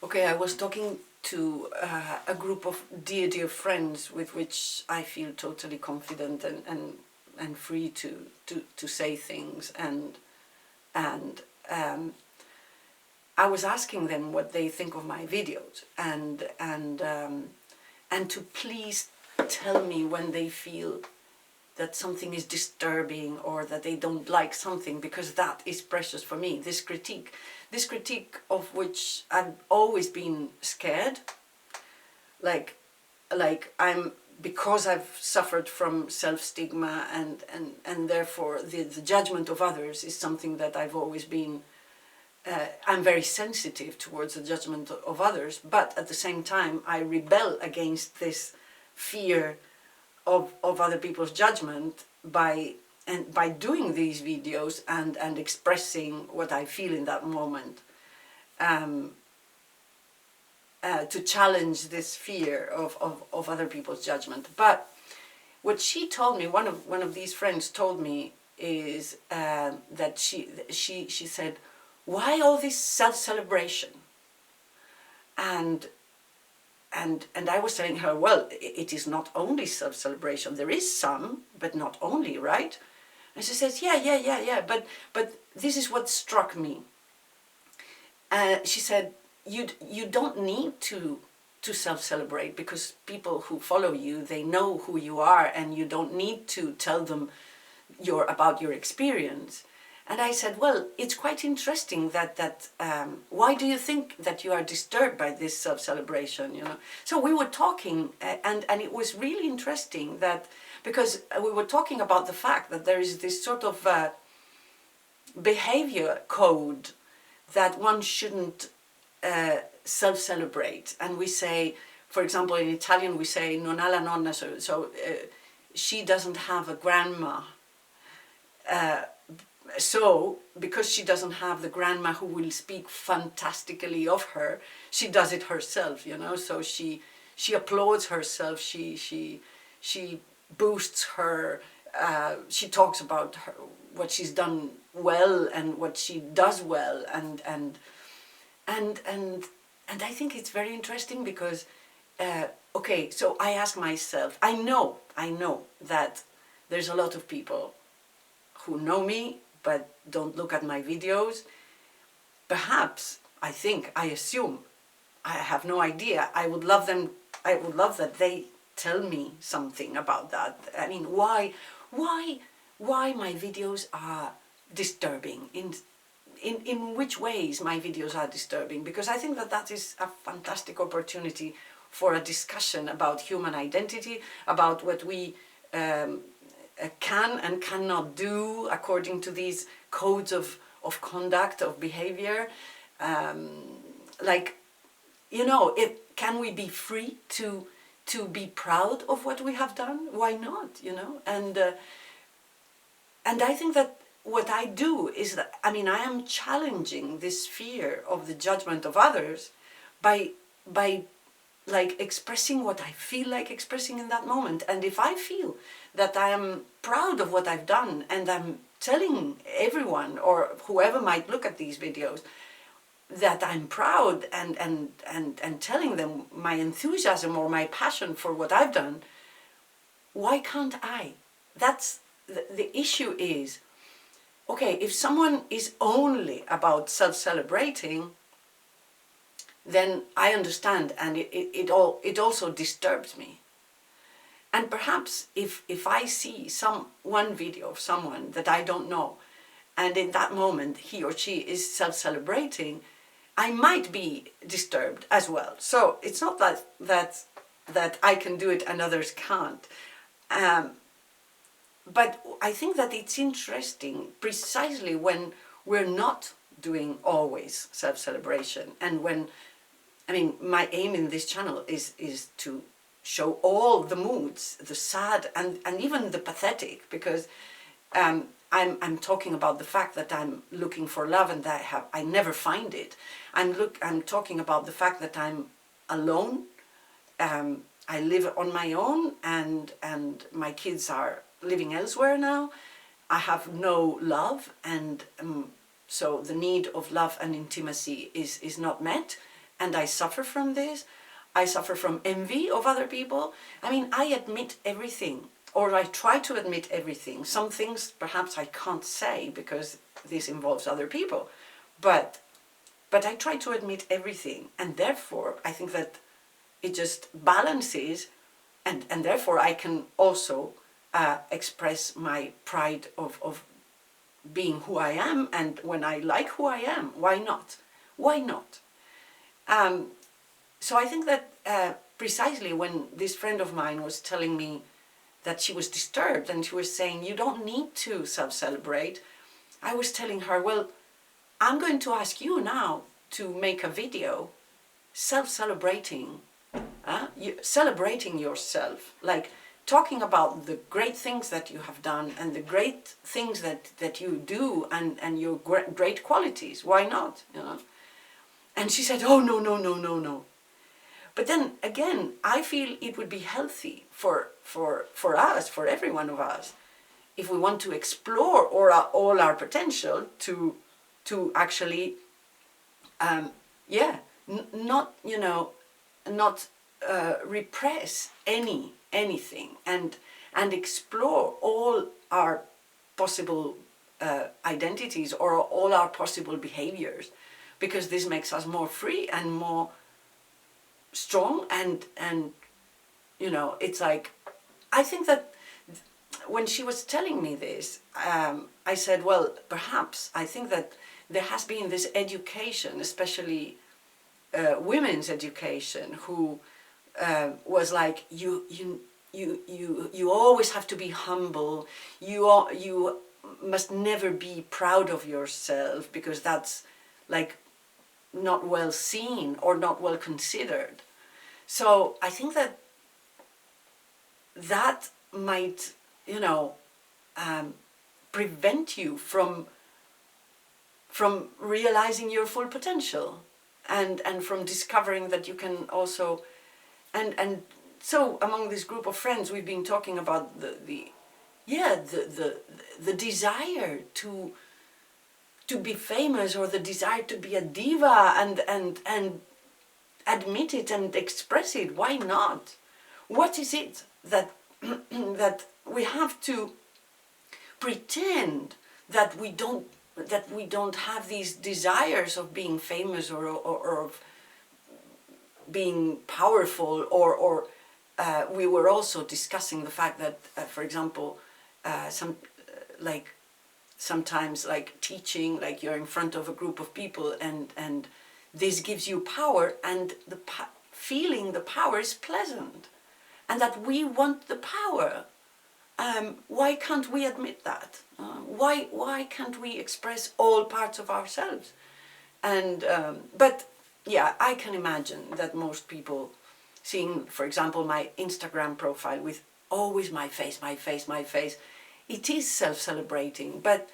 Okay, I was talking to a group of dear friends with which I feel totally confident and free to say things, and I was asking them what they think of my videos, and to please tell me when they feel that something is disturbing or that they don't like something, because that is precious for me. This critique of which I've always been scared, like because I've suffered from self-stigma and therefore the judgment of others is something that I've always been, I'm very sensitive towards the judgment of others, but at the same time I rebel against this fear of other people's judgment by doing these videos and expressing what I feel in that moment, to challenge this fear of other people's judgment. But what she told me, one of these friends told me, is that she said, why all this self-celebration? And I was telling her, well, it is not only self-celebration. There is some, but not only, right? And she says, yeah. But this is what struck me. She said, you don't need to self-celebrate, because people who follow you, they know who you are, and you don't need to tell them about your experience. And I said, well, it's quite interesting that why do you think that you are disturbed by this self-celebration, you know? So we were talking, and it was really interesting that, because we were talking about the fact that there is this sort of behavior code that one shouldn't self-celebrate. And we say, for example, in Italian we say non ha la nonna, so she doesn't have a grandma. So, because she doesn't have the grandma who will speak fantastically of her, she does it herself, you know. So she applauds herself. She boosts her. She talks about what she's done well and what she does well, and I think it's very interesting because, okay, so I ask myself. I know that there's a lot of people who know me but don't look at my videos. Perhaps, I assume, I have no idea. I would love that they tell me something about that. I mean, why my videos are disturbing, in which ways my videos are disturbing, because I think that is a fantastic opportunity for a discussion about human identity, about what we can and cannot do according to these codes of conduct, of behavior. Like, you know, can we be free to be proud of what we have done? Why not, you know? And I think that what I do is that, I mean, I am challenging this fear of the judgment of others by like expressing what I feel like expressing in that moment. And if I feel that I am proud of what I've done, and I'm telling everyone or whoever might look at these videos that I'm proud and telling them my enthusiasm or my passion for what I've done, why can't I? That's the issue is, okay, if someone is only about self-celebrating, then I understand, and it also disturbs me. And perhaps if I see one video of someone that I don't know, and in that moment he or she is self-celebrating, I might be disturbed as well. So it's not that I can do it and others can't. But I think that it's interesting precisely when we're not doing always self-celebration, and when, I mean, my aim in this channel is to show all the moods, the sad and even the pathetic, because I'm talking about the fact that I'm looking for love and that I never find it. I'm talking about the fact that I'm alone. I live on my own, and my kids are living elsewhere now. I have no love, and so the need of love and intimacy is not met. and I suffer from this. I suffer from envy of other people. I mean, I admit everything, or I try to admit everything. Some things perhaps I can't say because this involves other people, but I try to admit everything, and therefore I think that it just balances, and therefore I can also express my pride of being who I am, and when I like who I am, why not? Why not? So I think that precisely when this friend of mine was telling me that she was disturbed and she was saying, you don't need to self-celebrate, I was telling her, well, I'm going to ask you now to make a video self-celebrating, celebrating yourself, like talking about the great things that you have done and the great things that you do and your great qualities. Why not? You know? And she said, oh, no, no, no, no, no. But then again, I feel it would be healthy for us, for every one of us, if we want to explore all our potential to actually, not, you know, not repress anything and explore all our possible identities or all our possible behaviors, because this makes us more free and more strong and you know, it's like, I think that when she was telling me this, I said, well, perhaps I think that there has been this education, especially women's education, who was like, you always have to be humble, you must never be proud of yourself, because that's like not well seen or not well considered. So I think that that might, you know, prevent you from realizing your full potential and from discovering that you can also, and so among this group of friends we've been talking about the desire to be famous, or the desire to be a diva and admit it and express it. Why not? What is it that that we have to pretend that we don't have these desires of being famous or of being powerful, or we were also discussing the fact that for example sometimes like teaching, like you're in front of a group of people and this gives you power, and feeling the power is pleasant, and that we want the power. Why can't we admit that? Why can't we express all parts of ourselves? And but yeah, I can imagine that most people seeing, for example, my Instagram profile with always my face, my face, my face, it is self-celebrating, but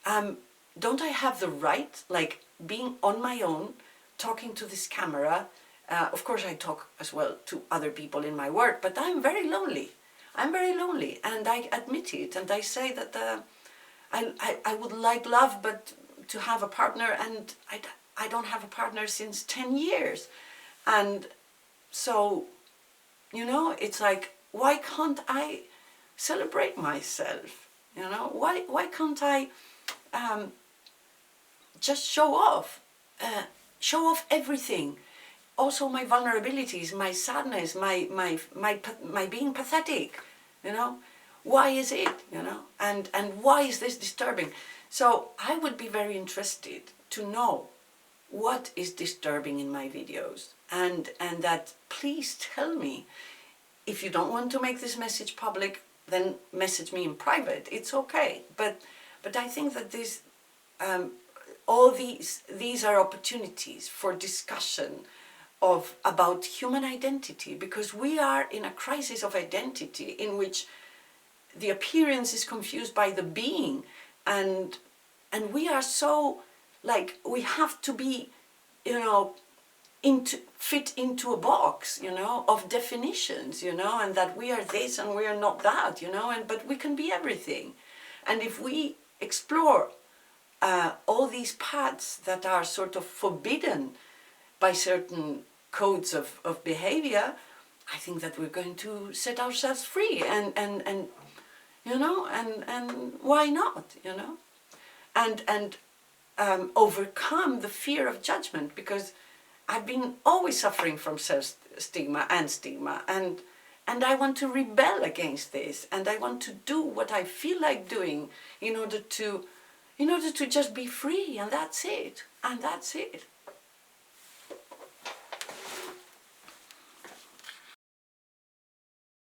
don't I have the right, like being on my own, talking to this camera? Of course I talk as well to other people in my work, but I'm very lonely. I'm very lonely, and I admit it, and I say that I would like love, but to have a partner, and I don't have a partner since 10 years. And so, you know, it's like, why can't I celebrate myself? You know, why can't I just show off everything, also my vulnerabilities, my sadness, my being pathetic, you know? Why is it, you know? And why is this disturbing? So I would be very interested to know what is disturbing in my videos, and that please tell me. If you don't want to make this message public, then message me in private. It's okay. But I think that this all these are opportunities for discussion about human identity, because we are in a crisis of identity in which the appearance is confused by the being, and we are so, like, we have to be, you know, fit into a box, you know, of definitions, you know, and that we are this and we are not that, you know, but we can be everything. And if we explore all these paths that are sort of forbidden by certain codes of behavior, I think that we're going to set ourselves free, and you know, and why not, you know, and overcome the fear of judgment, because I've been always suffering from self-stigma and stigma, and I want to rebel against this, and I want to do what I feel like doing in order to just be free, and that's it,